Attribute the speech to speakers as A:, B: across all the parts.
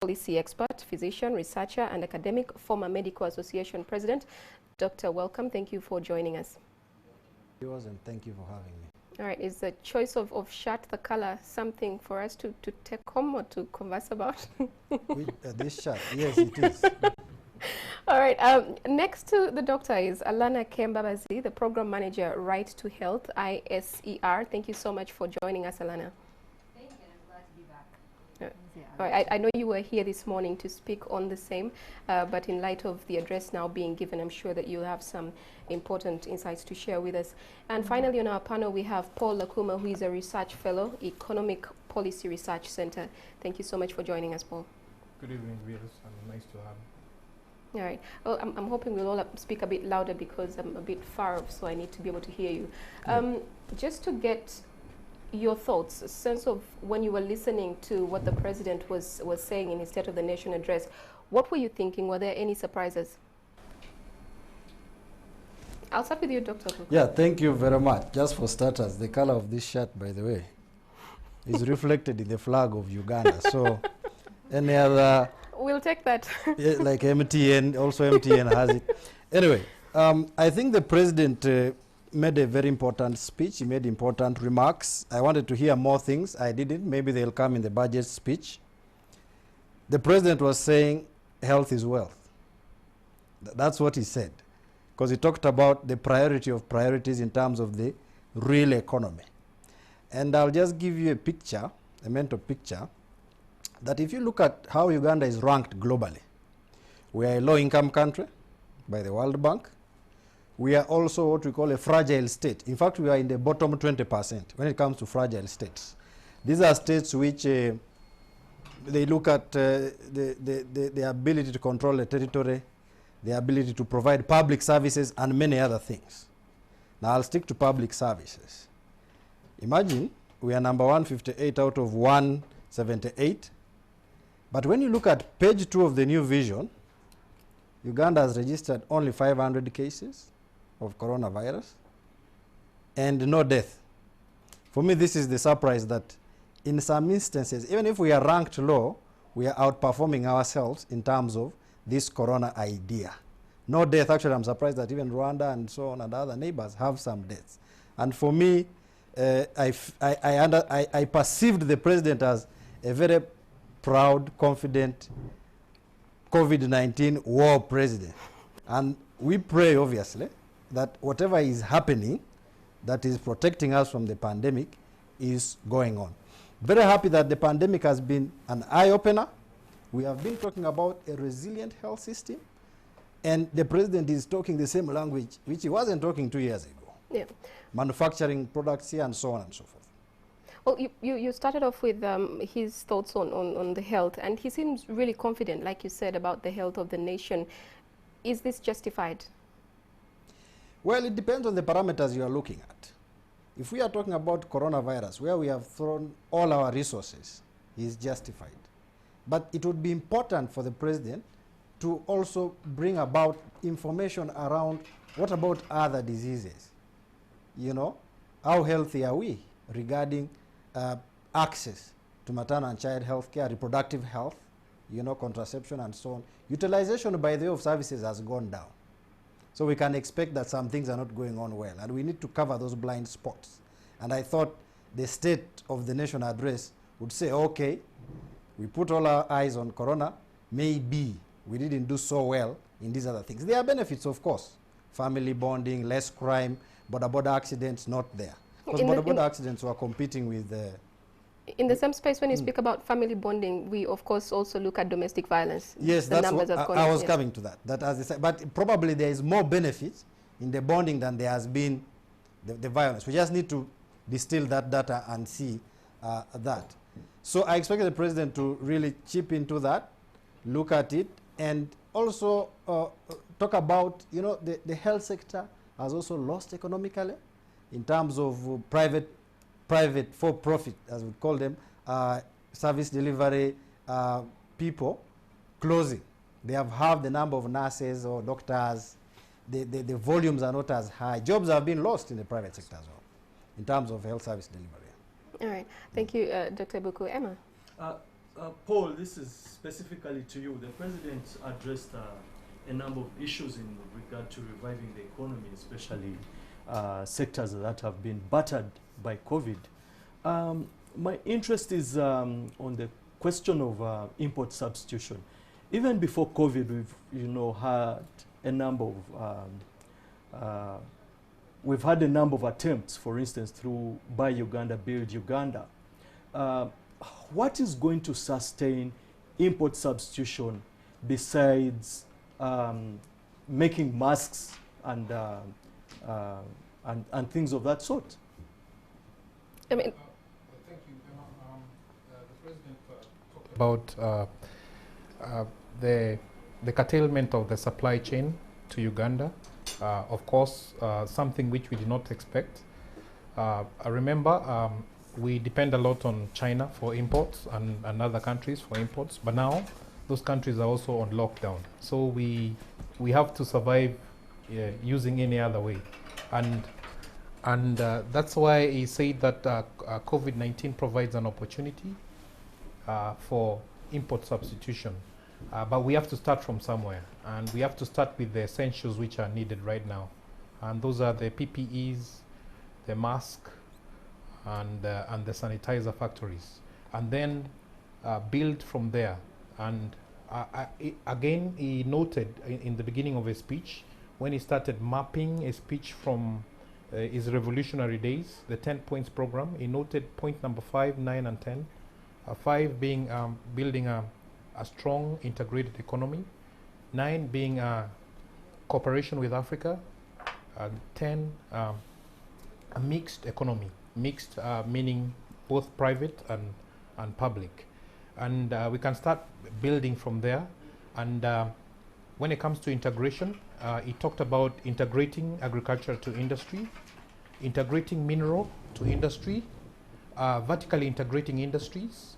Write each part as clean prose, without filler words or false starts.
A: policy expert, physician, researcher, and academic, former Medical Association president. Doctor, welcome. Thank you for joining us.
B: Yours, and thank you for having me.
A: All right, is the choice of shirt, the color, something for us to take home or to converse about?
B: This shirt, yes, it is.
A: All right, next to the doctor is Alana Kembabazi, the program manager, Right to Health, ISER. Thank you so much for joining us, Alana.
C: Thank you, and I'm glad to be back.
A: All right, I know you were here this morning to speak on the same, but in light of the address now being given, I'm sure that you have some important insights to share with us. And finally on our panel, we have Paul Lakuma, who is a research fellow, Economic Policy Research Center. Thank you so much for joining us, Paul.
D: Good evening, viewers, and nice to have you.
A: All right. Well, I'm hoping we'll all speak a bit louder because I'm a bit far off, so I need to be able to hear you. Just to get your thoughts, a sense of when you were listening to what the president was saying in his State of the Nation address, what were you thinking? Were there any surprises? I'll start with you, Dr. Kuku.
B: Yeah, thank you very much. Just for starters, the color of this shirt, by the way, is reflected in the flag of Uganda. So any other...
A: We'll take that.
B: Yeah, like MTN, also MTN has it. Anyway, I think the president made a very important speech. He made important remarks. I wanted to hear more things. I didn't. Maybe they'll come in the budget speech. The president was saying health is wealth. That's what he said, because he talked about the priority of priorities in terms of the real economy. And I'll just give you a picture, a mental picture, that if you look at how Uganda is ranked globally, we are a low-income country by the World Bank. We are also what we call a fragile state. In fact, we are in the bottom 20% when it comes to fragile states. These are states which they look at the ability to control the territory, the ability to provide public services, and many other things. Now, I'll stick to public services. Imagine we are number 158 out of 178. But when you look at page 2 of the new vision, Uganda has registered only 500 cases of coronavirus and no death. For me, this is the surprise that in some instances, even if we are ranked low, we are outperforming ourselves in terms of this corona idea. No death. Actually, I'm surprised that even Rwanda and so on and other neighbors have some deaths. And for me, I perceived the president as a very proud, confident, COVID-19 war president. And we pray, obviously, that whatever is happening that is protecting us from the pandemic is going on. Very happy that the pandemic has been an eye-opener. We have been talking about a resilient health system, and the president is talking the same language which he wasn't talking 2 years ago.
A: Yeah.
B: Manufacturing products here and so on and so forth.
A: Well, you started off with his thoughts on the health, and he seems really confident, like you said, about the health of the nation. Is this justified?
B: Well, it depends on the parameters you are looking at. If we are talking about coronavirus, where we have thrown all our resources, he is justified. But it would be important for the president to also bring about information around what about other diseases. You know, how healthy are we regarding access to maternal and child health care, reproductive health, you know, contraception and so on. Utilization, by the way, of services has gone down. So we can expect that some things are not going on well, and we need to cover those blind spots. And I thought the State of the Nation address would say, okay, we put all our eyes on corona, maybe we didn't do so well in these other things. There are benefits, of course. Family bonding, less crime, border accidents, not there. Because border accidents were competing with the...
A: In the same space, when you speak about family bonding, we, of course, also look at domestic violence.
B: Yes,
A: the
B: that's
A: numbers
B: what
A: have
B: I was coming to that. That as I said, but probably there is more benefit in the bonding than there has been the violence. We just need to distill that data and see that. So I expect the president to really chip into that, look at it, and also talk about, you know, the health sector has also lost economically in terms of private for-profit, as we call them, service delivery people closing. They have halved the number of nurses or doctors. The volumes are not as high. Jobs have been lost in the private sector as well, in terms of health service delivery.
A: All right. Thank you, Dr. Buku. Emma?
E: Paul, this is specifically to you. The president addressed a number of issues in regard to reviving the economy, especially sectors that have been battered by COVID. My interest is on the question of import substitution. Even before COVID, we've had a number of we've had a number of attempts, for instance, through Buy Uganda, Build Uganda. What is going to sustain import substitution besides making masks and things of that sort?
A: I mean,
D: Thank you. The president talked about the curtailment of the supply chain to Uganda. Of course, something which we did not expect. I remember we depend a lot on China for imports and other countries for imports, but now those countries are also on lockdown. So we have to survive using any other way. And that's why he said that COVID-19 provides an opportunity for import substitution. But we have to start from somewhere, and we have to start with the essentials which are needed right now. And those are the PPEs, the mask, and the sanitizer factories. And then build from there. And again, he noted in the beginning of his speech, when he started mapping a speech from his revolutionary days, the 10 points program, he noted point number 5, 9, and 10. 5 being building a strong integrated economy, 9 being cooperation with Africa, and 10 a mixed economy. Mixed meaning both private and public. And we can start building from there. And when it comes to integration, he talked about integrating agriculture to industry, integrating mineral to industry, vertically integrating industries,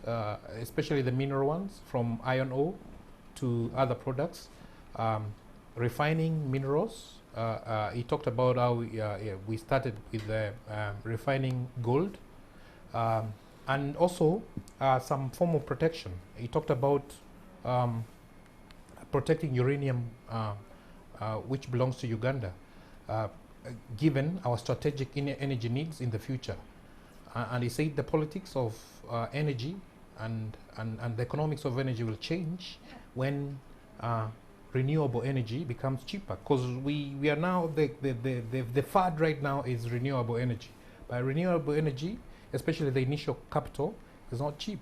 D: especially the mineral ones, from iron ore to other products, refining minerals. He talked about how we started with refining gold, and also some form of protection. He talked about protecting uranium, which belongs to Uganda, given our strategic energy needs in the future. And he said the politics of energy and the economics of energy will change when renewable energy becomes cheaper, because we are now the fad right now is renewable energy. By renewable energy, especially the initial capital, is not cheap.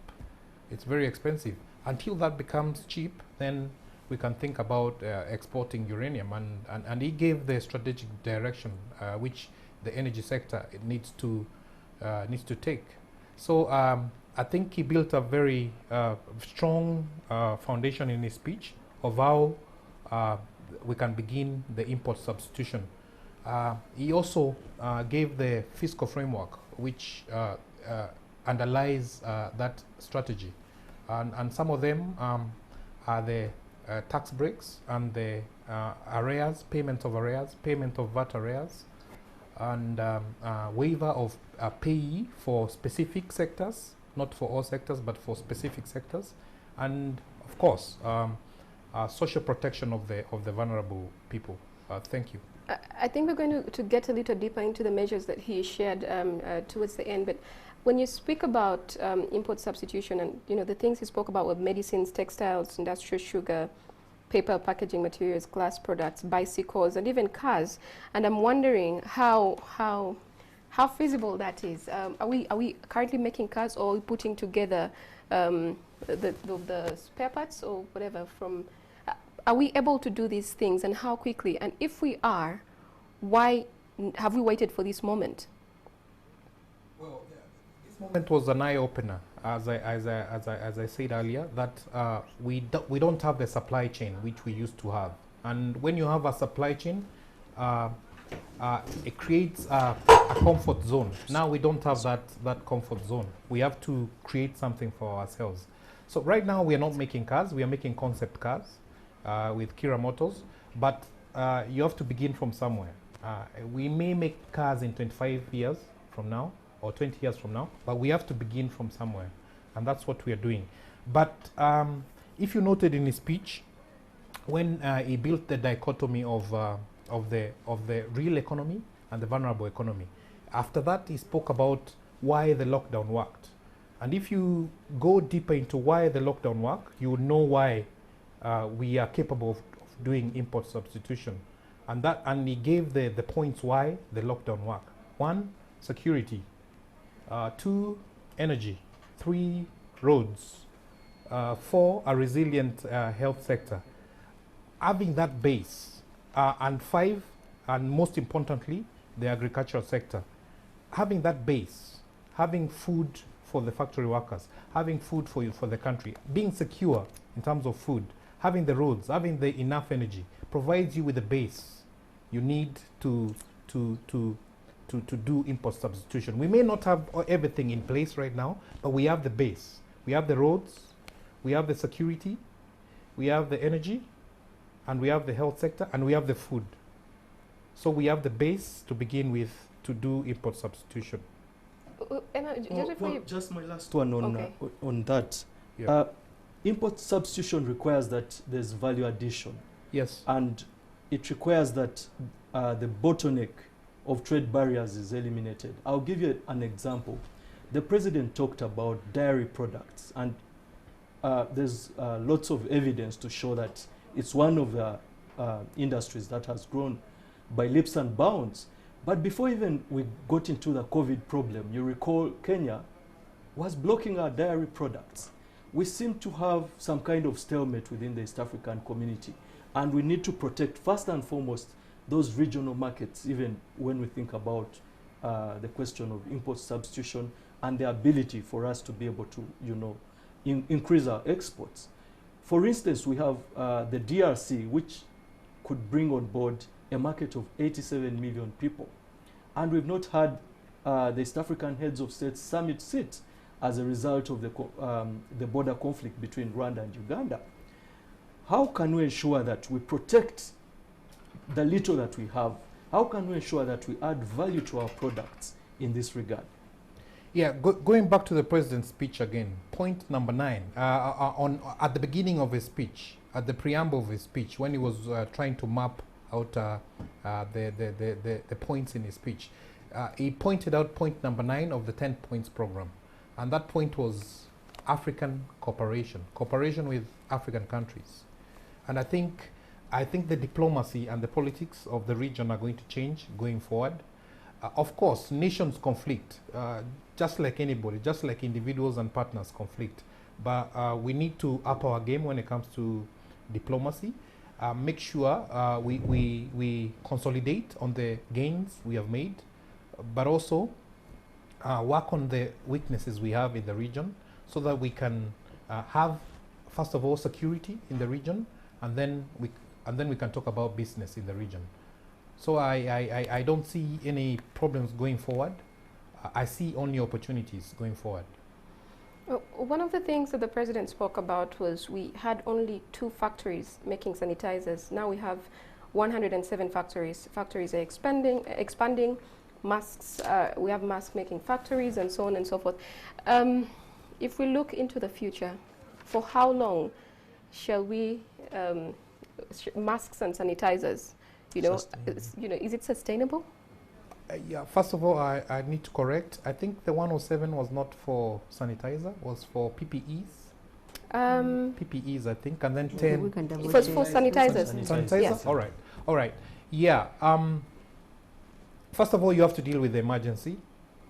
D: It's very expensive. Until that becomes cheap, then we can think about exporting uranium, and he gave the strategic direction which the energy sector needs to take. So I think he built a very strong foundation in his speech of how we can begin the import substitution. He also gave the fiscal framework which underlies that strategy, and some of them are the tax breaks and the arrears, payment of arrears, payment of VAT arrears, and waiver of payee for specific sectors, not for all sectors, but for specific sectors, and of course, social protection of the vulnerable people. Thank you.
A: I think we're going to get a little deeper into the measures that he shared towards the end, but when you speak about import substitution and the things he spoke about were medicines, textiles, industrial sugar, paper packaging materials, glass products, bicycles, and even cars, and I'm wondering how feasible that is. Are we currently making cars, or are we putting together the spare parts or whatever from? Are we able to do these things, and how quickly? And if we are, why have we waited for this moment?
D: Well, yeah, this moment was an eye-opener, as I said earlier, that we don't have the supply chain which we used to have. And when you have a supply chain, it creates a comfort zone. Now we don't have that comfort zone. We have to create something for ourselves. So right now we are not making cars, we are making concept cars with Kira Motors, but you have to begin from somewhere. We may make cars in 25 years from now or 20 years from now, but we have to begin from somewhere, and that's what we are doing. But if you noted in his speech, when he built the dichotomy of the real economy and the vulnerable economy, after that he spoke about why the lockdown worked. And if you go deeper into why the lockdown worked, you will know why we are capable of doing import substitution. And he gave the points why the lockdown worked. 1, security. 2, energy. 3, roads. 4, a resilient health sector. Having that base. And 5, and most importantly, the agricultural sector. Having that base, having food for the factory workers, having food for the country, being secure in terms of food, having the roads, having the enough energy, provides you with the base you need to do import substitution. We may not have everything in place right now, but we have the base. We have the roads, we have the security, we have the energy, and we have the health sector, and we have the food. So we have the base to begin with to do import substitution.
A: Emma,
E: just my last one on,
A: okay.
E: On that.
D: Yeah.
E: Import substitution requires that there's value addition.
D: Yes.
E: And it requires that the bottleneck of trade barriers is eliminated. I'll give you an example. The president talked about dairy products, and there's lots of evidence to show that it's one of the industries that has grown by leaps and bounds. But before even we got into the COVID problem, you recall Kenya was blocking our dairy products. We seem to have some kind of stalemate within the East African community, and we need to protect first and foremost those regional markets, even when we think about the question of import substitution and the ability for us to be able to, increase our exports. For instance, we have the DRC, which could bring on board a market of 87 million people. And we've not had the East African Heads of States Summit sit as a result of the border conflict between Rwanda and Uganda. How can we ensure that we protect the little that we have? How can we ensure that we add value to our products in this regard?
D: Yeah, going back to the president's speech again, point number 9, at the beginning of his speech, at the preamble of his speech, when he was trying to map out the points in his speech, he pointed out point number 9 of the 10 points program. And that point was African cooperation with African countries. And I think the diplomacy and the politics of the region are going to change going forward. Of course, nations conflict, just like anybody, just like individuals and partners conflict. But we need to up our game when it comes to diplomacy. Make sure we consolidate on the gains we have made, but also work on the weaknesses we have in the region so that we can have, first of all, security in the region, and then we can talk about business in the region. So I don't see any problems going forward. I see only opportunities going forward.
A: One of the things that the president spoke about was we had only 2 factories making sanitizers. Now we have 107 factories. Factories are expanding. Masks, we have mask making factories and so on and so forth. If we look into the future, for how long shall we masks and sanitizers? Is it sustainable?
D: Yeah, first of all, I need to correct. I think the 107 was not for sanitizer, was for PPEs. PPEs, I think, and then 10.
A: It was for sanitizers.
D: Sanitizer?
A: Yes.
D: All right. Yeah. First of all, you have to deal with the emergency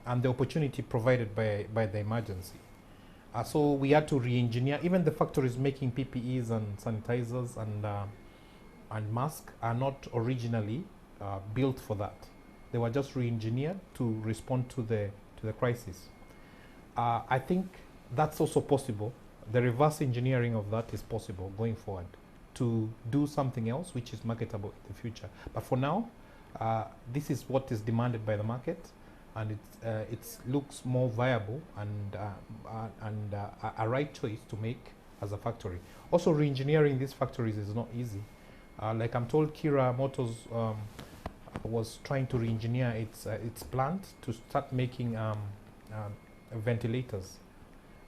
D: and the opportunity provided by the emergency. So we had to re-engineer. Even the factories making PPEs and sanitizers and masks are not originally built for that. They were just re-engineered to respond to the crisis. I think that's also possible. The reverse engineering of that is possible going forward to do something else which is marketable in the future. But for now, this is what is demanded by the market, and it looks more viable and a right choice to make as a factory. Also, re-engineering these factories is not easy. Like I'm told, Kira Motors was trying to re-engineer its plant to start making ventilators.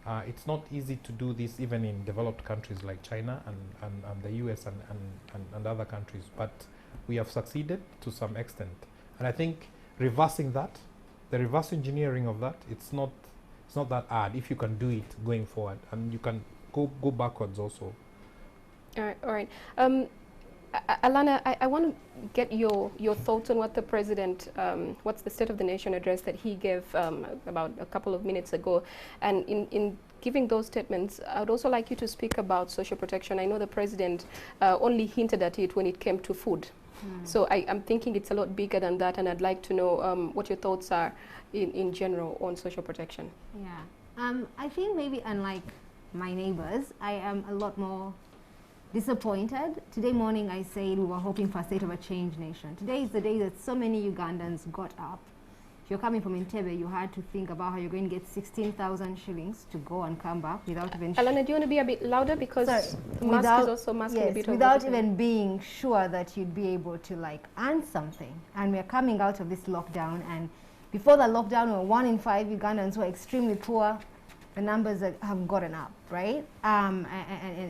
D: It's not easy to do this even in developed countries like China and the US and other countries, but we have succeeded to some extent. And I think reversing that, the reverse engineering of that, it's not that hard if you can do it going forward, and you can go backwards also.
A: All right. Alana, I want to get your thoughts on what the president, what's the State of the Nation address that he gave about a couple of minutes ago. And in giving those statements, I would also like you to speak about social protection. I know the president only hinted at it when it came to food. So I'm thinking it's a lot bigger than that, and I'd like to know what your thoughts are in general on social protection.
C: Yeah. I think maybe unlike my neighbors, I am a lot more disappointed. Today morning I said we were hoping for a state of a change nation. Today is the day that so many Ugandans got up. If you're coming from Entebbe, you had to think about how you're going to get 16,000 shillings to go and come back without even...
A: Alana, do you want to be a bit louder, because the mask is also masking a bit of...
C: without even being sure that you'd be able to like earn something. And we're coming out of this lockdown, and before the lockdown, we were 1 in 5 Ugandans who are extremely poor. The numbers have gotten up, right? And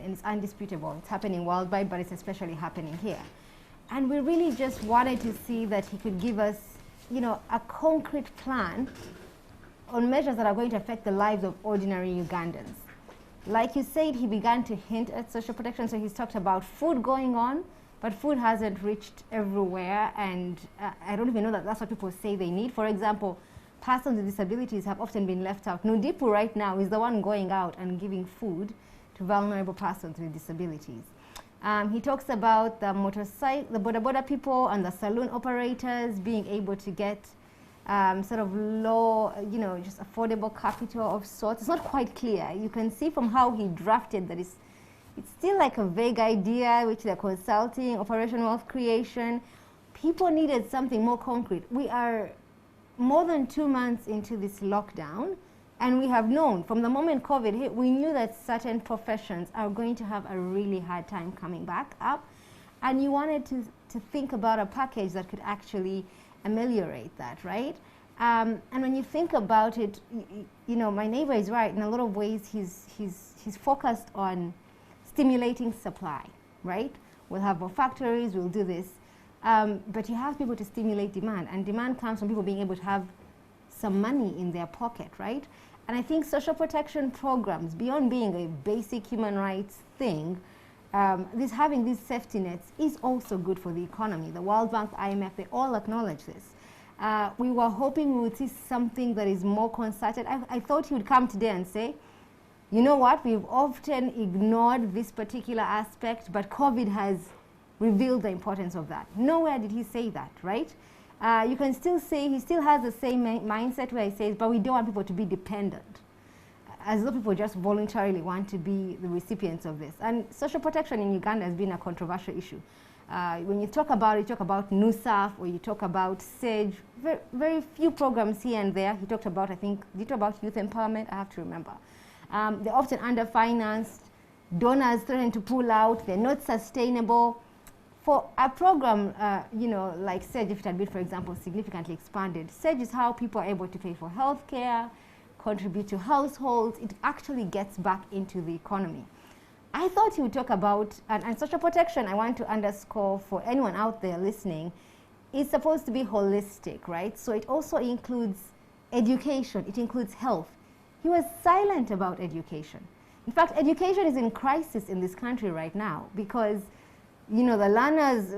C: it's undisputable. It's happening worldwide, but it's especially happening here. And we really just wanted to see that he could give us, you know, a concrete plan on measures that are going to affect the lives of ordinary Ugandans. Like you said, he began to hint at social protection, so he's talked about food going on, but food hasn't reached everywhere, and I don't even know that that's what people say they need. For example, persons with disabilities have often been left out. Nudipu right now is the one going out and giving food to vulnerable persons with disabilities. He talks about the the boda people and the saloon operators being able to get sort of low, you know, just affordable capital of sorts. It's not quite clear. You can see from how he drafted that it's still like a vague idea, which they're consulting, Operation Wealth Creation. People needed something more concrete. We are more than 2 months into this lockdown, and we have known from the moment COVID hit, we knew that certain professions are going to have a really hard time coming back up, and you wanted to think about a package that could actually ameliorate that, right? And when you think about it, you know, my neighbor is right. In a lot of ways, he's focused on stimulating supply, right? We'll have more factories, we'll do this. But you have people to stimulate demand, and demand comes from people being able to have some money in their pocket, right? And I think social protection programs, beyond being a basic human rights thing, having these safety nets is also good for the economy. The World Bank, IMF, they all acknowledge this. We were hoping we would see something that is more concerted. I thought he would come today and say, you know what, we've often ignored this particular aspect, but COVID has revealed the importance of that. Nowhere did he say that, right? You can still say he still has the same mindset where he says, but we don't want people to be dependent, as though people just voluntarily want to be the recipients of this. And social protection in Uganda has been a controversial issue. When you talk about it, you talk about NUSAF, or you talk about SAGE, very few programs here and there. He talked about, I think, did you talk about youth empowerment? I have to remember. They're often underfinanced, donors threaten to pull out, they're not sustainable. For a program, you know, like SAGE, if it had been, for example, significantly expanded, SAGE is how people are able to pay for healthcare, contribute to households. It actually gets back into the economy. I thought he would talk about, and social protection, I want to underscore for anyone out there listening, is supposed to be holistic, right? So it also includes education, it includes health. He was silent about education. In fact, education is in crisis in this country right now because, you know, the learners,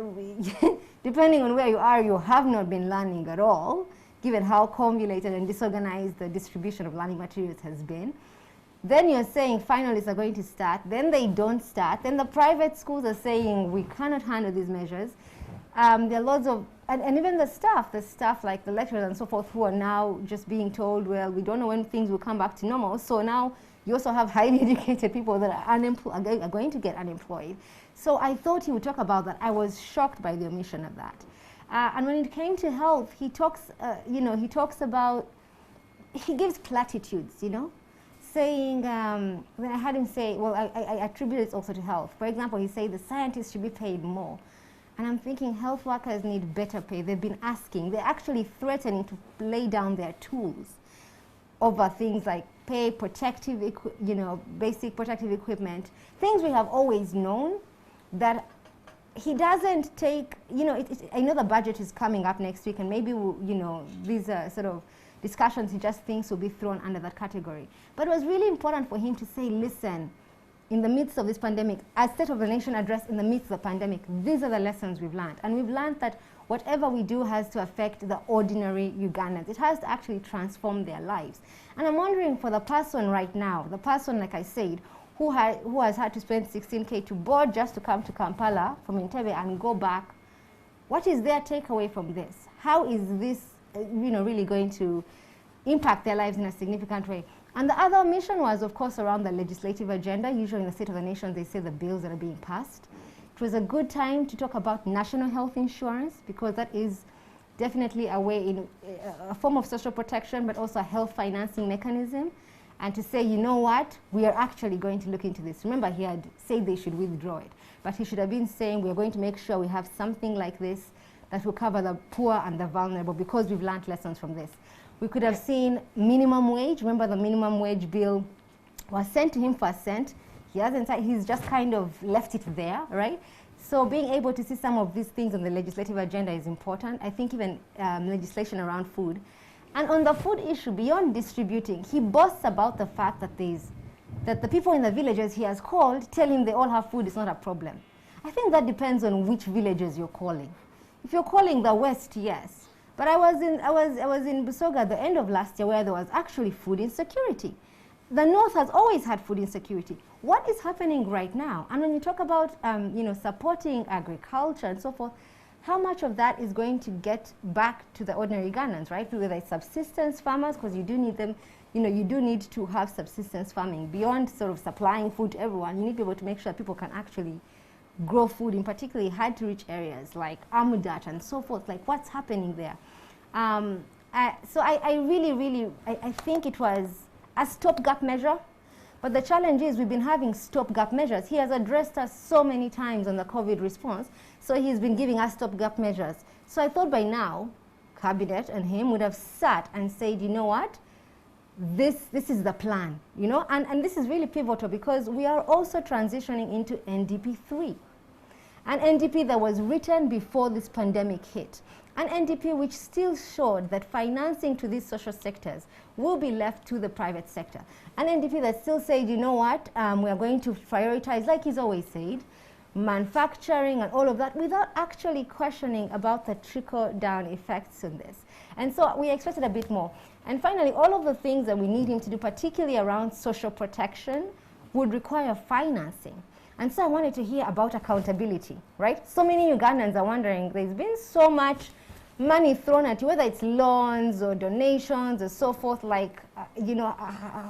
C: depending on where you are, you have not been learning at all, given how convoluted and disorganized the distribution of learning materials has been. Then you're saying finalists are going to start, then they don't start, then the private schools are saying we cannot handle these measures. There are lots of, and even the staff like the lecturers and so forth, who are now just being told, well, we don't know when things will come back to normal. So now you also have highly educated people that are going to get unemployed. So I thought he would talk about that. I was shocked by the omission of that. And when it came to health, he talks, you know, he gives platitudes, you know, saying, when I had him say, well, I attribute it also to health. For example, he said the scientists should be paid more. And I'm thinking health workers need better pay. They've been asking. They're actually threatening to lay down their tools over things like pay protective, basic protective equipment, things we have always known that he doesn't take, I know the budget is coming up next week, and maybe, these sort of discussions he just thinks will be thrown under that category. But it was really important for him to say, listen, in the midst of this pandemic, as State of the Nation address in the midst of the pandemic, these are the lessons we've learned. And we've learned that whatever we do has to affect the ordinary Ugandans. It has to actually transform their lives. And I'm wondering, for the person right now, the person, like I said, who has had to spend 16K to board just to come to Kampala from Entebbe and go back, what is their takeaway from this? How is this really going to impact their lives in a significant way? And the other mission was, of course, around the legislative agenda. Usually in the State of the Nation, they say the bills that are being passed. It was a good time to talk about national health insurance, because that is definitely a way in a form of social protection, but also a health financing mechanism. And to say, you know what, we are actually going to look into this. Remember, he had said they should withdraw it, but he should have been saying, we are going to make sure we have something like this that will cover the poor and the vulnerable, because we've learned lessons from this. We could have seen minimum wage. Remember, the minimum wage bill was sent to him for assent. He hasn't, he's just kind of left it there, right? So being able to see some of these things on the legislative agenda is important. I think even legislation around food. And on the food issue, beyond distributing, he boasts about the fact that the people in the villages he has called tell him they all have food, it's not a problem. I think that depends on which villages you're calling. If you're calling the West, yes. But I was in Busoga at the end of last year, where there was actually food insecurity. The North has always had food insecurity. What is happening right now? And when you talk about supporting agriculture and so forth, how much of that is going to get back to the ordinary Ugandans, right? Whether it's subsistence farmers, because you do need them, you do need to have subsistence farming. Beyond sort of supplying food to everyone, you need to be able to make sure people can actually grow food in particularly hard-to-reach areas like Amudat and so forth. Like, what's happening there? So I think it was a stopgap measure. But the challenge is we've been having stopgap measures. He has addressed us so many times on the COVID response, so he's been giving us stopgap measures. So I thought by now, Cabinet and him would have sat and said, you know what, this is the plan, and this is really pivotal, because we are also transitioning into NDP 3. An NDP that was written before this pandemic hit. An NDP which still showed that financing to these social sectors will be left to the private sector. An NDP that still said, you know what, we are going to prioritize, like he's always said, manufacturing and all of that, without actually questioning about the trickle-down effects on this. And so we expected a bit more. And finally, all of the things that we need him to do, particularly around social protection, would require financing. And so I wanted to hear about accountability, right? So many Ugandans are wondering, there's been so much money thrown at you, whether it's loans or donations or so forth, like,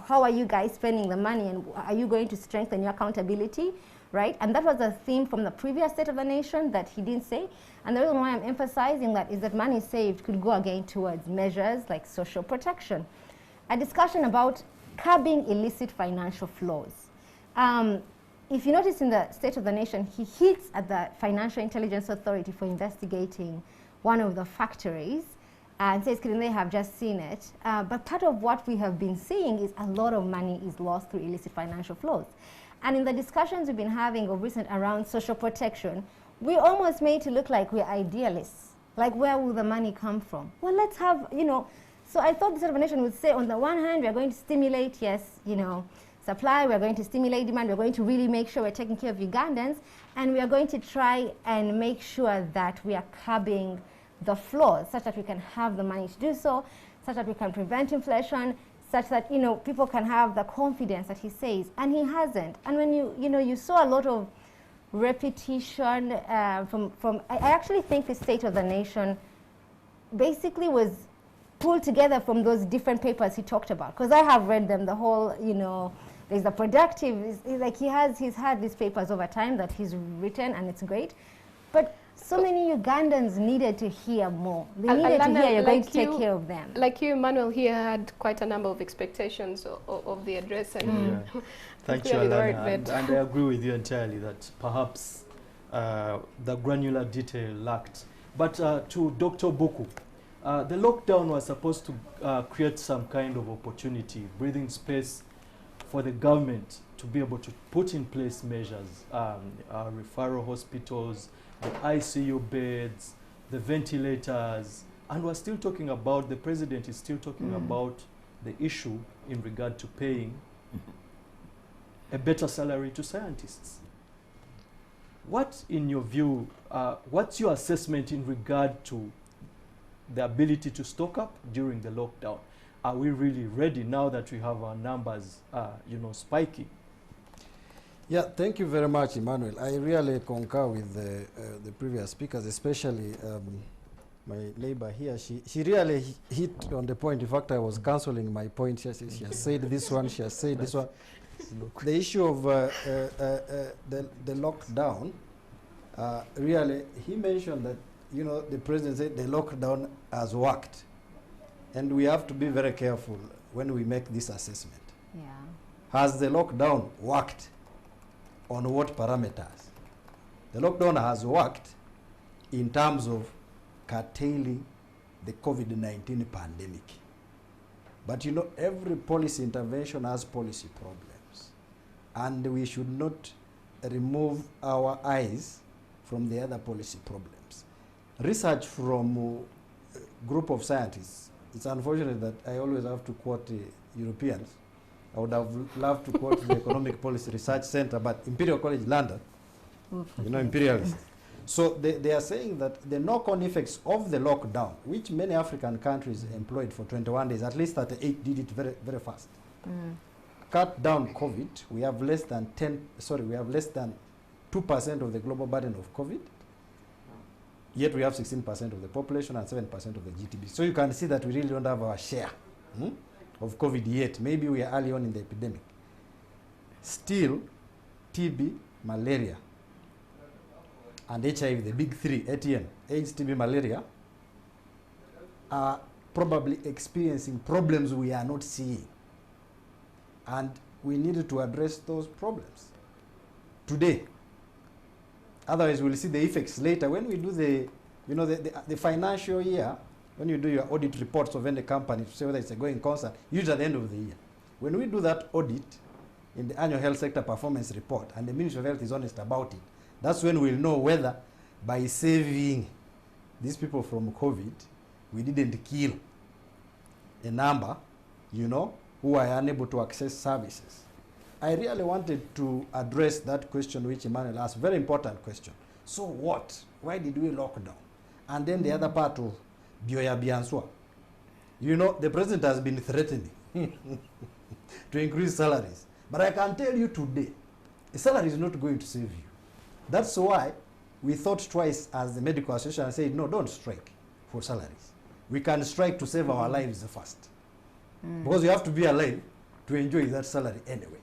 C: how are you guys spending the money, and are you going to strengthen your accountability, right? And that was a theme from the previous State of the Nation that he didn't say. And the reason why I'm emphasizing that is that money saved could go again towards measures like social protection. A discussion about curbing illicit financial flows. If you notice in the State of the Nation, he hits at the Financial Intelligence Authority for investigating one of the factories and says, can they have just seen it? But part of what we have been seeing is a lot of money is lost through illicit financial flows. And in the discussions we've been having of recent around social protection, we almost made it look like we're idealists. Like, where will the money come from? Well, let's have, so I thought the State of the Nation would say, on the one hand, we are going to stimulate, yes, supply, we're going to stimulate demand, we're going to really make sure we're taking care of Ugandans, and we are going to try and make sure that we are curbing the flows, such that we can have the money to do so, such that we can prevent inflation, such that people can have the confidence that he says, and he hasn't. And when you saw a lot of repetition from I actually think the State of the Nation basically was pulled together from those different papers he talked about, because I have read them, the whole, there's the productive, like he's had these papers over time that he's written, and it's great. But so many Ugandans needed to hear more. They needed to hear you're going to take care of them.
A: Like you, Emmanuel, here had quite a number of expectations of the address. And
E: Thank you, Alana. And I agree with you entirely that perhaps the granular detail lacked. But to Dr. Buku, The lockdown was supposed to create some kind of opportunity, breathing space for the government to be able to put in place measures, referral hospitals, the ICU beds, the ventilators, and we're still talking about, the president is still talking about the issue in regard to paying a better salary to scientists. What, in your view, what's your assessment in regard to the ability to stock up during the lockdown? Are we really ready now that we have our numbers, spiking?
B: Yeah, thank you very much, Emmanuel. I really concur with the previous speakers, especially my neighbor here. She really hit on the point. In fact, I was cancelling my point. She has said this one, she has said this one. The issue of the lockdown, really, he mentioned that, the president said the lockdown has worked. And we have to be very careful when we make this assessment.
C: Yeah.
B: Has the lockdown worked? On what parameters? The lockdown has worked in terms of curtailing the COVID-19 pandemic. But every policy intervention has policy problems. And we should not remove our eyes from the other policy problems. Research from a group of scientists, it's unfortunate that I always have to quote Europeans. I would have loved to quote the Economic Policy Research Center, but Imperial College London, imperialists. So they are saying that the knock-on effects of the lockdown, which many African countries employed for 21 days, at least 38 did it very, very fast. Cut down COVID, we have less than 2% of the global burden of COVID, yet we have 16% of the population and 7% of the GDP. So you can see that we really don't have our share of COVID yet. Maybe we are early on in the epidemic. Still, TB, malaria, and HIV, the big three, ATN, AIDS, TB, malaria, are probably experiencing problems we are not seeing. And we needed to address those problems today. Otherwise, we'll see the effects later. When we do the financial year, when you do your audit reports of any company to say whether it's a going concern, usually at the end of the year. When we do that audit in the annual health sector performance report, and the Ministry of Health is honest about it, that's when we'll know whether by saving these people from COVID, we didn't kill a number, who are unable to access services. I really wanted to address that question which Emmanuel asked, very important question. So what? Why did we lock down? And then the other part of Bioya Bianswa. The president has been threatening to increase salaries. But I can tell you today, a salary is not going to save you. That's why we thought twice as the medical association and said, no, don't strike for salaries. We can strike to save our lives first. Because you have to be alive to enjoy that salary anyway.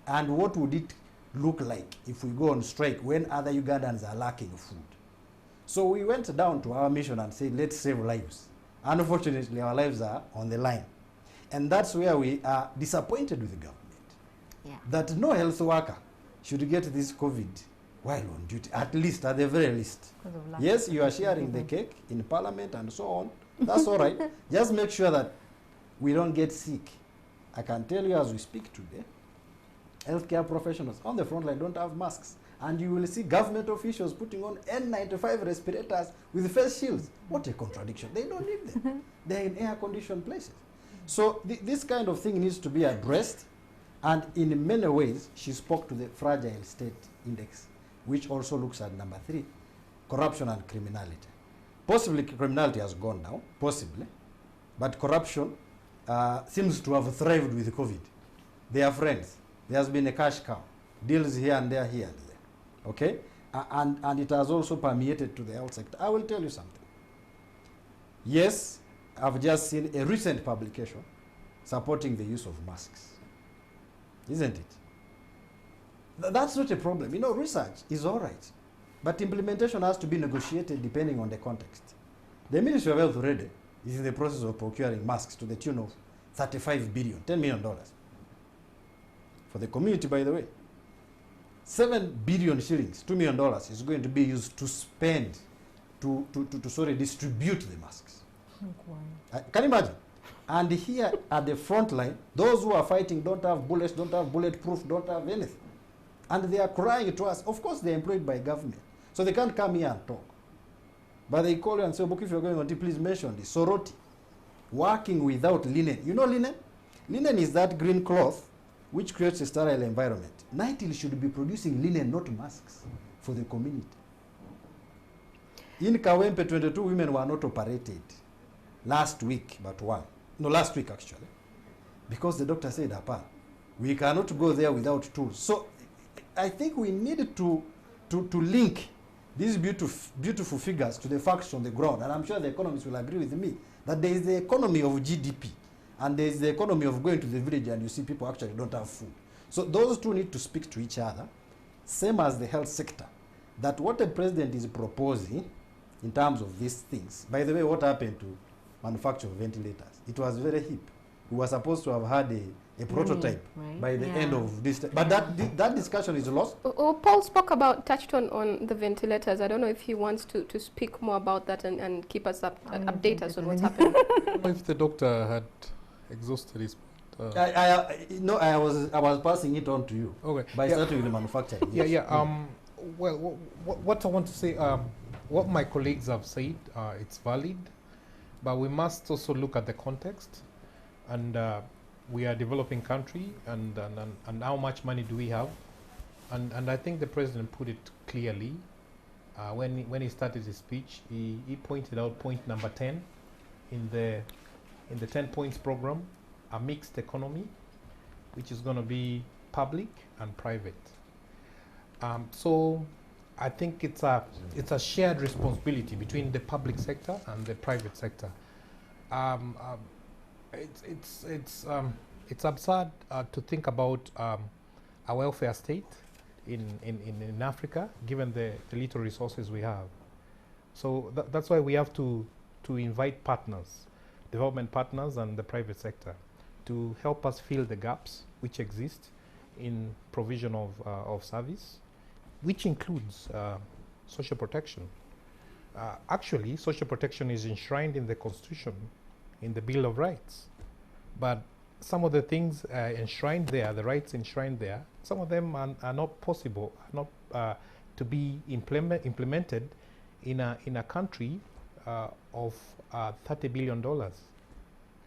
B: And what would it look like if we go on strike when other Ugandans are lacking food? So we went down to our mission and said, let's save lives. Unfortunately, our lives are on the line. And that's where we are disappointed with the government. That no health worker should get this COVID while on duty, at least, at the very least. Yes, you are sharing the cake in Parliament and so on. That's all right. Just make sure that we don't get sick. I can tell you as we speak today, healthcare professionals on the front line don't have masks. And you will see government officials putting on N95 respirators with face shields. What a contradiction. They don't need them. They're in air-conditioned places. So this kind of thing needs to be addressed. And in many ways, she spoke to the Fragile State Index, which also looks at number 3, corruption and criminality. Possibly criminality has gone down, possibly. But corruption seems to have thrived with COVID. They are friends. There has been a cash cow. Deals here and there, here and there. Okay? And it has also permeated to the health sector. I will tell you something. Yes, I've just seen a recent publication supporting the use of masks. Isn't it? That's not a problem. Research is all right. But implementation has to be negotiated depending on the context. The Ministry of Health already is in the process of procuring masks to the tune of $35 billion, $10 million. For the community, by the way. 7 billion shillings, $2 million, is going to be used to spend, to distribute the masks. Can you imagine? And here at the front line, those who are fighting don't have bullets, don't have bulletproof, don't have anything. And they are crying to us. Of course, they're employed by government. So they can't come here and talk. But they call you and say, if you're going on, please mention this. Soroti, working without linen. You know linen? Linen is that green cloth which creates a sterile environment. NITIL should be producing linen, not masks, for the community. In Kawempe, 22 women were not operated last week, but one. No, last week actually. Because the doctor said, Apa, we cannot go there without tools. So I think we need to link these beautiful figures to the facts on the ground. And I'm sure the economists will agree with me that there is the economy of GDP and there is the economy of going to the village and you see people actually don't have food. So those two need to speak to each other, same as the health sector. That what the president is proposing in terms of these things. By the way, what happened to manufacture of ventilators? It was very hip. We were supposed to have had a prototype by the end of this. But that discussion is lost.
A: Paul touched on the ventilators. I don't know if he wants to speak more about that and keep us update us on what's happening.
D: If the doctor had exhausted his
B: I was passing it on to you.
D: Okay.
B: By starting with the manufacturing.
D: Well, what I want to say, what my colleagues have said, it's valid, but we must also look at the context, and we are a developing country, and how much money do we have, and I think the president put it clearly when he started his speech. He pointed out point number 10 in the 10 points program, a mixed economy, which is going to be public and private. So I think it's a shared responsibility between the public sector and the private sector. It's absurd to think about a welfare state in Africa, given the little resources we have. So that's why we have to invite partners, development partners and the private sector, to help us fill the gaps which exist in provision of service, which includes social protection. Actually, social protection is enshrined in the Constitution, in the Bill of Rights. But some of the things enshrined there, the rights enshrined there, some of them are not possible, not to be implemented in a country of $30 billion,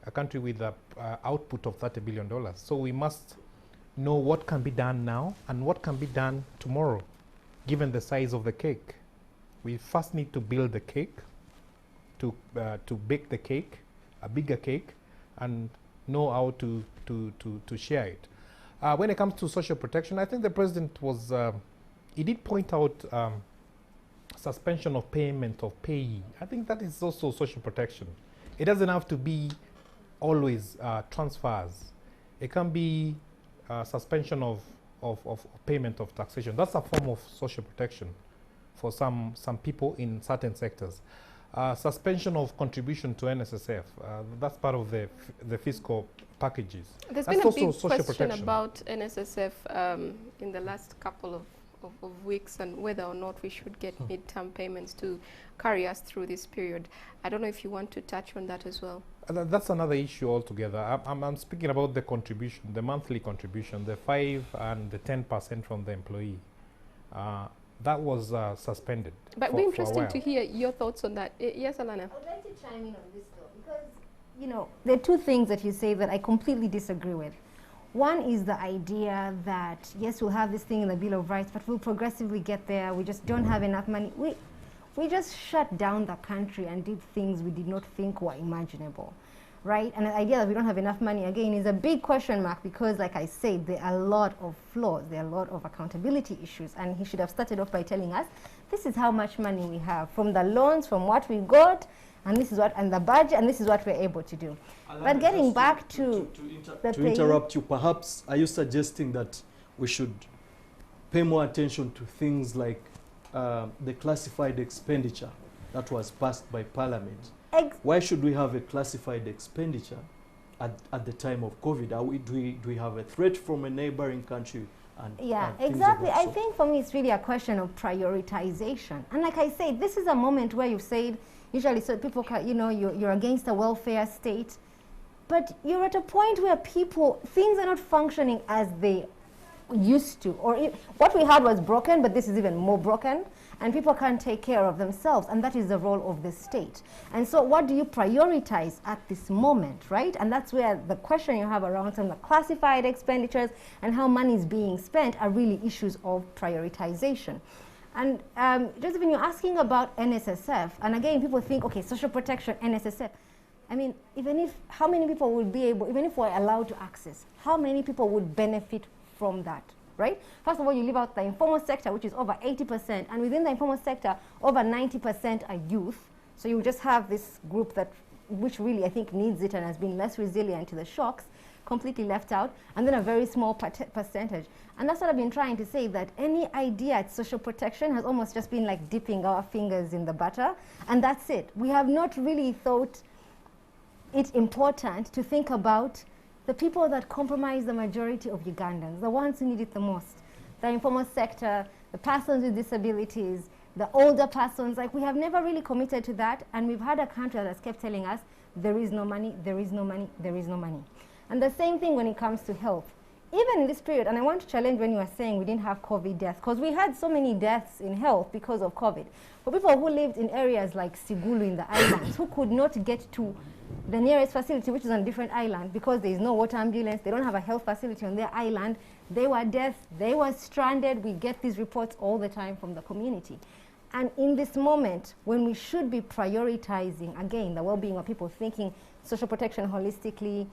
D: a country with an output of $30 billion. So we must know what can be done now and what can be done tomorrow, given the size of the cake. We first need to build the cake, to bake the cake, a bigger cake, and know how to share it. When it comes to social protection, I think the president was, he did point out suspension of payment of payee. I think that is also social protection. It doesn't have to be always transfers. It can be suspension of payment of taxation. That's a form of social protection for some people in certain sectors. Suspension of contribution to NSSF. That's part of the fiscal packages.
A: There's
D: That's
A: been a
D: also
A: big
D: social
A: question
D: protection
A: about NSSF in the last couple of weeks, and whether or not we should get midterm payments to carry us through this period. I don't know if you want to touch on that as well.
D: That's another issue altogether. I'm speaking about the contribution, the monthly contribution, the 5 and the 10% from the employee. That was suspended.
A: But it'd be interesting to hear your thoughts on that. Yes, Alana?
C: I would like to chime in on this though, because, there are two things that you say that I completely disagree with. One is the idea that, yes, we'll have this thing in the Bill of Rights, but we'll progressively get there. We just don't have enough money. We just shut down the country and did things we did not think were imaginable, right? And the idea that we don't have enough money, again, is a big question mark because, like I said, there are a lot of flaws. There are a lot of accountability issues. And he should have started off by telling us, this is how much money we have from the loans, from what we got, and this is what, and the budget, and this is what we're able to do. Alana, but getting back to
E: interrupt you, perhaps, are you suggesting that we should pay more attention to things like the classified expenditure that was passed by Parliament? Why should we have a classified expenditure at the time of COVID? Do we have a threat from a neighboring country and
C: Yeah,
E: things of
C: exactly.
E: that
C: I
E: sort?
C: think for me it's really a question of prioritization. And like I said, this is a moment where you've said, usually so people can, you know, you're against a welfare state, but you're at a point where people, things are not functioning as they used to, or what we had was broken, but this is even more broken, and people can't take care of themselves, and that is the role of the state. And so what do you prioritize at this moment, right? And that's where the question you have around some of the classified expenditures and how money is being spent are really issues of prioritization. And Josephine, you're asking about NSSF, and again, people think, okay, social protection, NSSF. I mean, even if, how many people would be able, even if we're allowed to access, how many people would benefit from that, right? First of all, you leave out the informal sector, which is over 80%, and within the informal sector, over 90% are youth. So you just have this group that, which really I think needs it and has been less resilient to the shocks, completely left out, and then a very small percentage. And that's what I've been trying to say, that any idea at social protection has almost just been like dipping our fingers in the butter, and that's it. We have not really thought it important to think about the people that compromise the majority of Ugandans, the ones who need it the most, the informal sector, the persons with disabilities, the older persons. Like, we have never really committed to that, and we've had a country that has kept telling us there is no money, there is no money, there is no money. And the same thing when it comes to health. Even in this period, and I want to challenge when you were saying we didn't have COVID deaths, because we had so many deaths in health because of COVID. For people who lived in areas like Sigulu in the islands, who could not get to the nearest facility, which is on a different island, because there is no water ambulance, they don't have a health facility on their island, they were deaf, they were stranded. We get these reports all the time from the community. And in this moment, when we should be prioritizing, again, the well-being of people, thinking social protection holistically,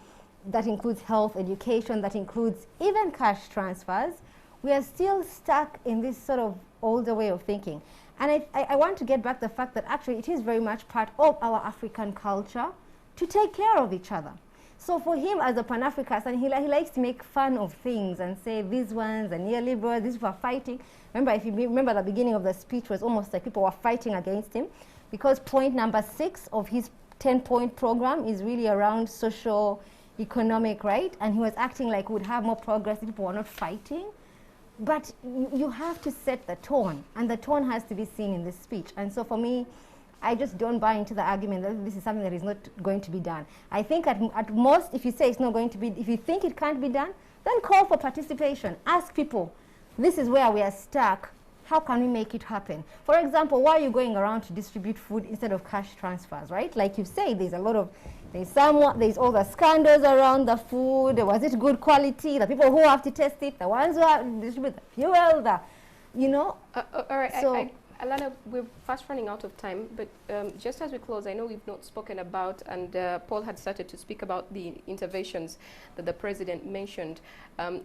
C: that includes health, education, that includes even cash transfers, we are still stuck in this sort of older way of thinking. And I want to get back to the fact that actually it is very much part of our African culture to take care of each other. So for him as a Pan-Africanist, and he likes to make fun of things and say these ones are neoliberal, these people are fighting. Remember, if you remember, the beginning of the speech was almost like people were fighting against him, because point number 6 of his 10-point program is really around social, economic, right? And he was acting like we would have more progress if people were not fighting. But you have to set the tone, and the tone has to be seen in this speech. And so for me, I just don't buy into the argument that this is something that is not going to be done. I think at most, if you say it's not going to be, if you think it can't be done, then call for participation. Ask people, this is where we are stuck. How can we make it happen? For example, why are you going around to distribute food instead of cash transfers, right? Like you say, there's a lot of, there's all the scandals around the food. Was it good quality? The people who have to test it, the ones who have to distribute the fuel, the, you know.
A: All right,
C: So,
A: Alana, we're fast running out of time, but just as we close, I know we've not spoken about, and Paul had started to speak about the interventions that the President mentioned.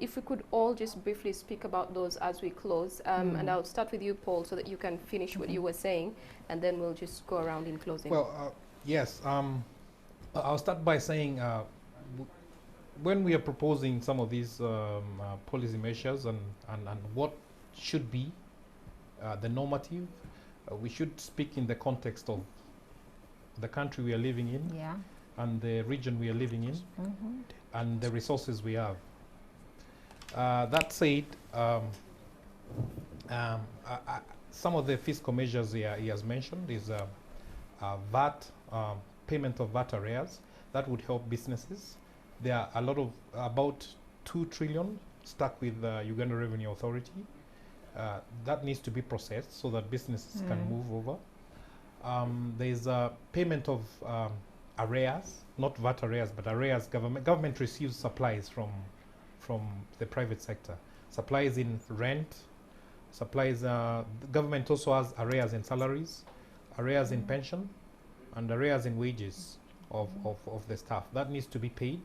A: If we could all just briefly speak about those as we close, and I'll start with you, Paul, so that you can finish what you were saying, and then we'll just go around in closing.
D: Well, yes, I'll start by saying when we are proposing some of these policy measures and what should be the normative, we should speak in the context of the country we are living in,
C: yeah,
D: and the region we are living in, and the resources we have. That said, some of the fiscal measures he has mentioned is VAT, payment of VAT arrears. That would help businesses. There are a lot of, about 2 trillion stuck with the Uganda Revenue Authority. That needs to be processed so that businesses can move over. There's a payment of arrears, not VAT arrears, but arrears. Government receives supplies from the private sector. Supplies in rent, supplies. The government also has arrears in salaries, arrears in pension, and arrears in wages of the staff. That needs to be paid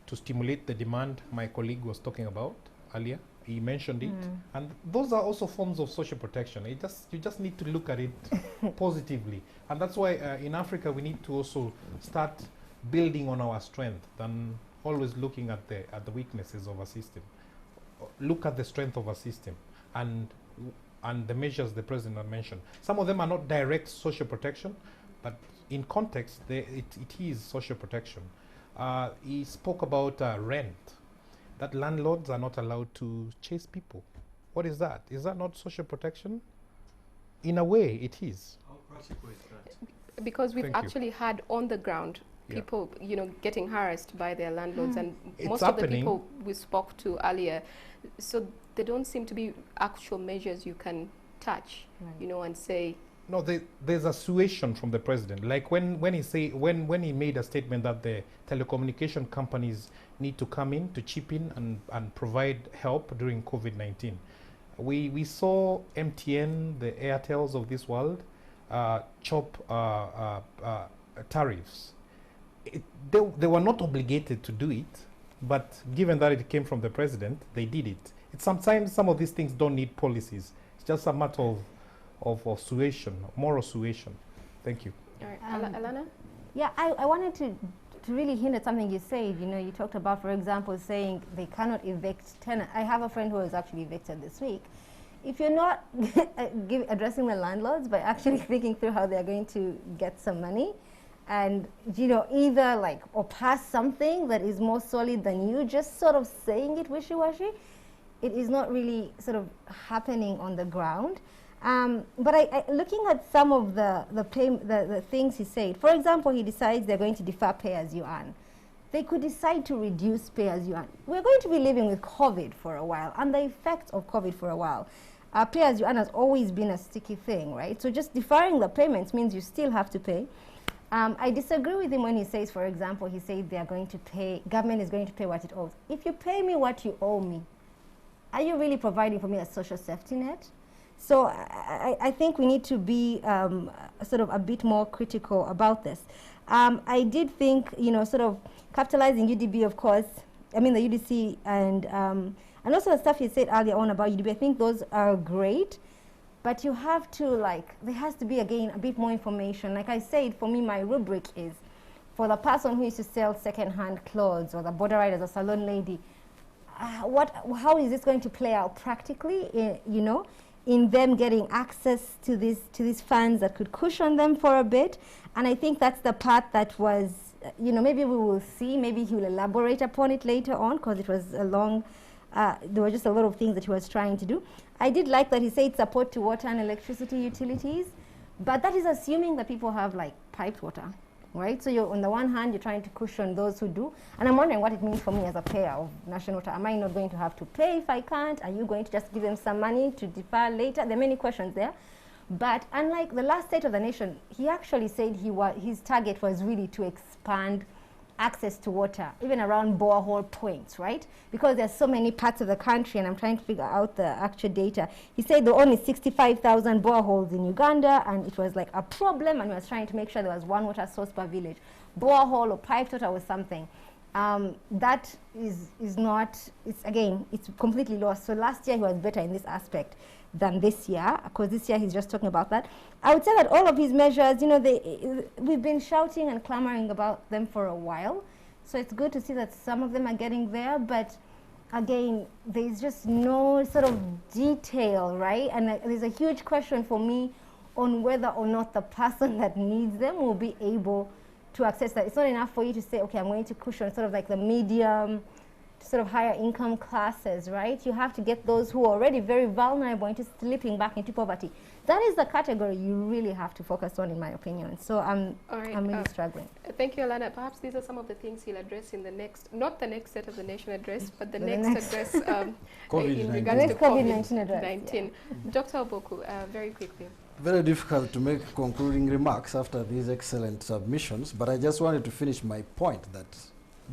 D: to stimulate the demand my colleague was talking about earlier. He mentioned it, and those are also forms of social protection. You just need to look at it positively, and that's why in Africa we need to also start building on our strength than always looking at the weaknesses of a system. Look at the strength of a system and the measures the President had mentioned. Some of them are not direct social protection, but in context, it is social protection. He spoke about rent. that landlords are not allowed to chase people. What is that? Is that not social protection? In a way, it is.
E: How practical is that?
A: Because we've
D: Thank you.
A: actually had on the ground
D: Yeah.
A: people, getting harassed by their landlords, and
D: It's
A: most of the
D: happening.
A: people we spoke to earlier, so there don't seem to be actual measures you can touch,
C: Right.
A: and say,
D: No, there's a suasion from the president. Like when he made a statement that the telecommunication companies need to come in to chip in and provide help during COVID-19. We saw MTN, the Airtels of this world, chop tariffs. They were not obligated to do it, but given that it came from the president, they did it. Sometimes some of these things don't need policies. It's just a matter of suasion, moral suasion. Thank you.
A: all right,
C: Um,
A: Alana?
C: Yeah, I wanted to really hint at something you said. You talked about, for example, saying they cannot evict tenants. I have a friend who was actually evicted this week. If you're not addressing the landlords by actually thinking through how they're going to get some money, and either or pass something that is more solid than you, just sort of saying it wishy-washy, it is not really sort of happening on the ground. But I looking at some of the things he said, for example, he decides they're going to defer pay as you earn. They could decide to reduce pay as you earn. We're going to be living with COVID for a while, and the effects of COVID for a while. Pay as you earn has always been a sticky thing, right? So just deferring the payments means you still have to pay. I disagree with him when he says, for example, he said they are going to pay, government is going to pay what it owes. If you pay me what you owe me, are you really providing for me a social safety net? So I think we need to be sort of a bit more critical about this. I did think, sort of capitalizing UDB, of course, the UDC, and also the stuff you said earlier on about UDB, I think those are great. But you have to, there has to be, again, a bit more information. Like I said, for me, my rubric is for the person who used to sell second-hand clothes, or the border riders, or salon lady, how is this going to play out practically, in them getting access to these funds that could cushion them for a bit? And I think that's the part that was, maybe we will see, maybe he will elaborate upon it later on, because it was a long, there were just a lot of things that he was trying to do. I did like that he said support to water and electricity utilities, but that is assuming that people have piped water, right? So you're, on the one hand, you're trying to cushion those who do, and I'm wondering what it means for me as a payer of national water. Am I not going to have to pay if I can't? Are you going to just give them some money to defer later? There are many questions there. But unlike the last State of the Nation, he actually said his target was really to expand access to water, even around borehole points, right? Because there's so many parts of the country, and I'm trying to figure out the actual data. He said there were only 65,000 boreholes in Uganda, and it was a problem, and he was trying to make sure there was one water source per village. Borehole or piped water was something. That is not, it's completely lost. So last year he was better in this aspect than this year, because this year he's just talking about that. I would say that all of his measures, we've been shouting and clamoring about them for a while. So it's good to see that some of them are getting there, but again, there's just no sort of detail, right? And there's a huge question for me on whether or not the person that needs them will be able to access that. It's not enough for you to say, okay, I'm going to cushion sort of the medium, sort of higher income classes, right? You have to get those who are already very vulnerable into slipping back into poverty. That is the category you really have to focus on, in my opinion. So I'm really struggling.
A: Thank you, Alana. Perhaps these are some of the things he'll address in the next, not the next set of the nation address, but the next address in regards to
C: COVID-19 address.
A: COVID-19. Dr. Oboku, very quickly.
B: Very difficult to make concluding remarks after these excellent submissions, but I just wanted to finish my point that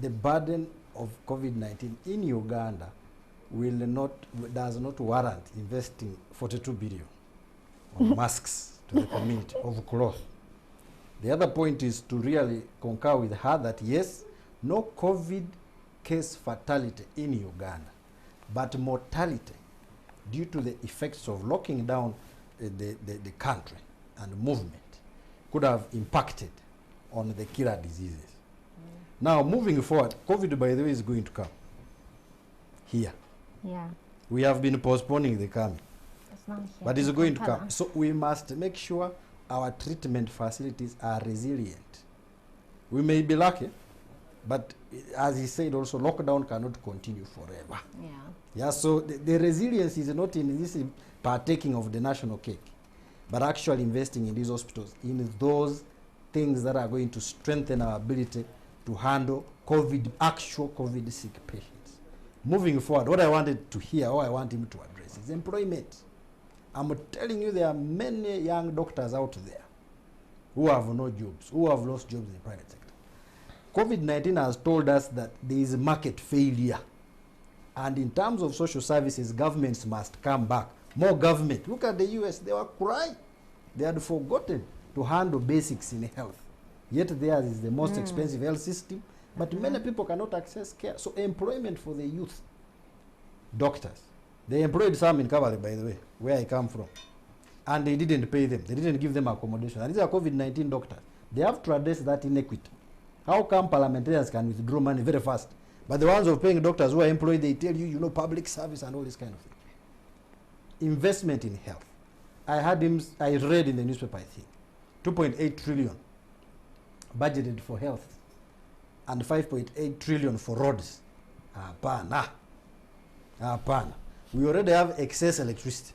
B: the burden of COVID-19 in Uganda does not warrant investing 42 billion on masks to the community of cloth. The other point is to really concur with her that yes, no COVID case fatality in Uganda, but mortality due to the effects of locking down the country and movement could have impacted on the killer diseases. Now, moving forward, COVID, by the way, is going to come here.
C: Yeah.
B: We have been postponing the coming,
C: It's not here.
B: but it's going to come. So we must make sure our treatment facilities are resilient. We may be lucky, but as he said also, lockdown cannot continue forever.
C: Yeah.
B: Yeah, so the resilience is not in this partaking of the national cake, but actually investing in these hospitals, in those things that are going to strengthen our ability to handle actual COVID sick patients. Moving forward, what I wanted to hear, or I want him to address, is employment. I'm telling you, there are many young doctors out there who have no jobs, who have lost jobs in the private sector. COVID-19 has told us that there is market failure. And in terms of social services, governments must come back. More government. Look at the US, they were crying. They had forgotten to handle basics in health. Yet theirs is the most expensive health system, but many people cannot access care. So employment for the youth. Doctors. They employed some in Cavalry, by the way, where I come from. And they didn't pay them. They didn't give them accommodation. And these are COVID-19 doctors. They have to address that inequity. How come parliamentarians can withdraw money very fast? But the ones who are paying doctors who are employed, they tell you, you know, public service and all this kind of thing. Investment in health. I read in the newspaper, I think, 2.8 trillion budgeted for health and 5.8 trillion for roads. Apana. We already have excess electricity.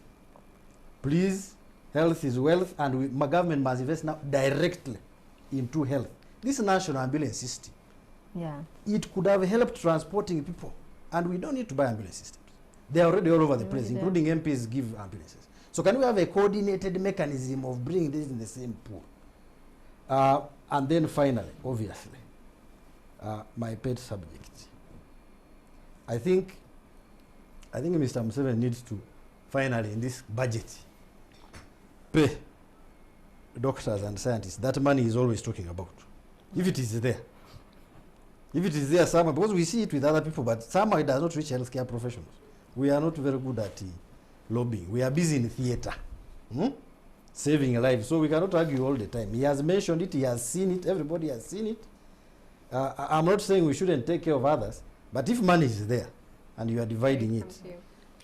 B: Please, health is wealth, and my government must invest now directly into health. This national ambulance system, it could have helped transporting people, and we don't need to buy ambulance systems. They are already all over the place, including MPs give ambulances. So can we have a coordinated mechanism of bringing this in the same pool? And then finally, obviously, my pet subject. I think Mr. Museveni needs to finally, in this budget, pay doctors and scientists that money is always talking about. If it is there. If it is there somewhere, because we see it with other people, but somehow it does not reach healthcare professionals. We are not very good at lobbying. We are busy in theater, saving lives. So we cannot argue all the time. He has mentioned it, he has seen it, everybody has seen it. I'm not saying we shouldn't take care of others, but if money is there and you are dividing it,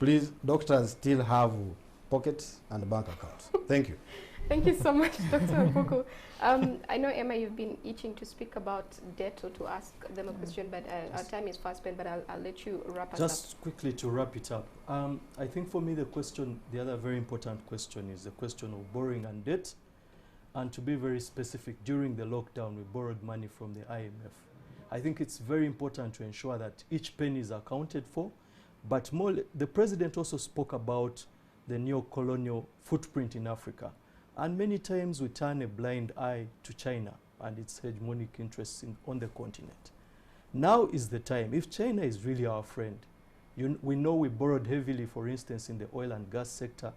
B: please, doctors still have pockets and bank accounts. Thank you.
A: Thank you so much, Dr. Mpuku. I know, Emma, you've been itching to speak about debt or to ask them a question, but our time is fast spent, but I'll let you wrap us up.
E: Just quickly to wrap it up. I think for me the other very important question is the question of borrowing and debt. And to be very specific, during the lockdown, we borrowed money from the IMF. I think it's very important to ensure that each penny is accounted for, but more, the president also spoke about the neo-colonial footprint in Africa. And many times we turn a blind eye to China and its hegemonic interests on the continent. Now is the time. If China is really our friend, we know we borrowed heavily, for instance, in the oil and gas sector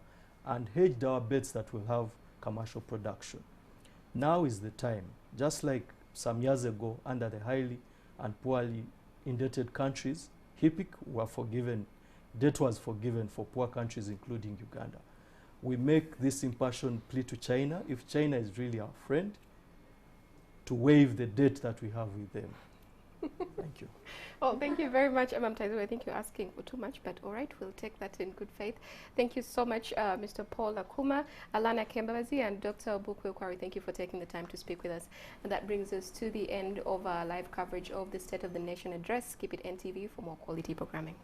E: and hedged our bets that we'll have commercial production. Now is the time. Just like some years ago, under the highly and poorly indebted countries, HIPC were forgiven, debt was forgiven for poor countries, including Uganda. We make this impassioned plea to China, if China is really our friend, to waive the debt that we have with them. Thank you.
A: Well, thank you very much, Ma'am Taizo. I think you're asking for too much, but all right, we'll take that in good faith. Thank you so much, Mr. Paul Akuma, Alana Kembabazi, and Dr. Bukwe Kwari. Thank you for taking the time to speak with us. And that brings us to the end of our live coverage of the State of the Nation address. Keep it NTV for more quality programming.